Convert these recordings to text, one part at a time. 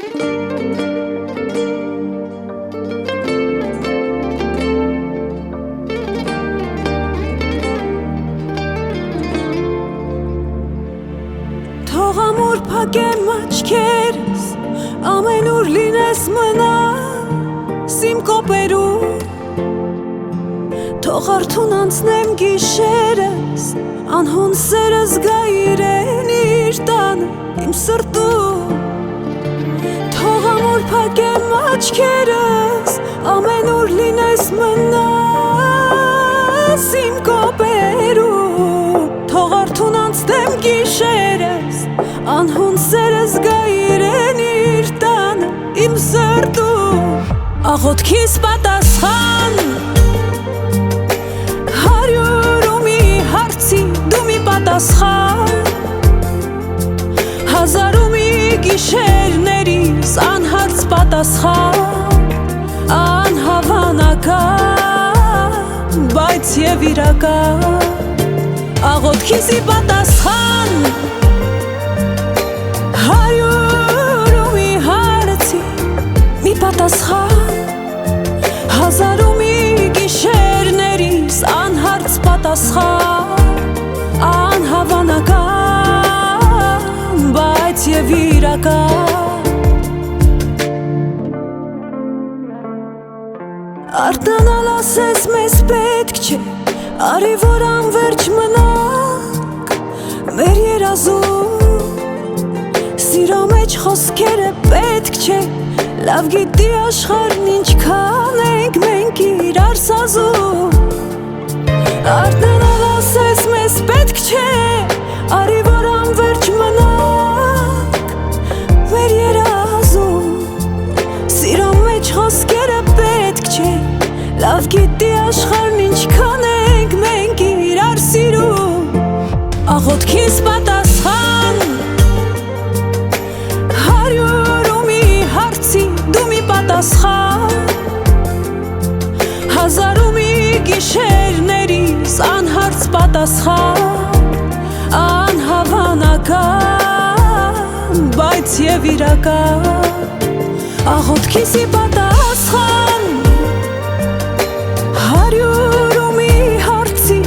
Թողամուր փակեմ աչքերս, ամենուր լինես մնաս իմ կոպերում, թող արթուն անցնեմ գիշերս, անհուն սերս գա իրեն իր տանը իմ սրտում, թողամուր փակեմ աչքերս, ամենուր լինես մնաս իմ կոպերում, թող արթուն անցնեմ գիշերս, անհուն սերս գա իրեն իր տանը իմ սրտում, աղոթքիս պատասխան, հարյուր ու մի հարցի դու մի պատասխան, հազար ու մի գիշերներիս անհարց պատասխան, անհավանական, բայց և իրական, աղոթքիսի պատասխան, հարյուր ու մի հարցի մի պատասխան, հազար ու մի գիշերներիս անհարց պատասխան, անհավանական, բայց և իրական, արտանալ ասես մեզ պետք չէ, արի որ անվերջ մնանք մեր երազում, սիրո մեջ խոսքերը պետք չէ, լավ գիտի աշխարհն ինչքան ենք մենք իրար սազում, արտանալ ասես մեզ պետք չէ, արի որ անվերջ մնանք մեր երազում, սիրո մեջ խոսքերը պետք չէ, լավ գիտի աշխարհն ինչքան ենք մենք իրար սիրում, աղոթքիս պատասխան, հարյուր ու մի հարցի դու մի պատասխան, հազար ու մի գիշերներիս անհարց պատասխան, անհավանական, բայց և իրական, աղոթքիսի պատասխան, հարյուր ու մի հարցի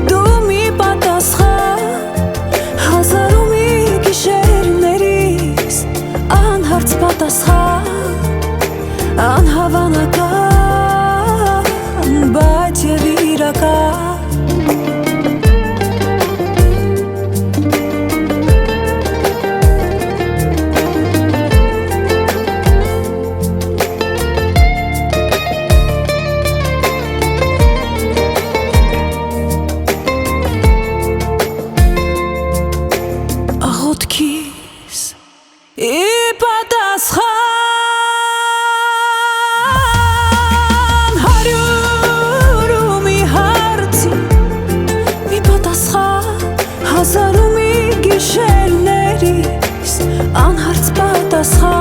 դու մի պատասխան, հազար ու մի գիշերներիս անհարց պատասխան, անհավանական, բայց և իրական, աղոթքիս ի պատասխան, հարյուր ու մի հարցի մի պատասխան, հազար ու մի գիշերներիս անհարց պատասխան,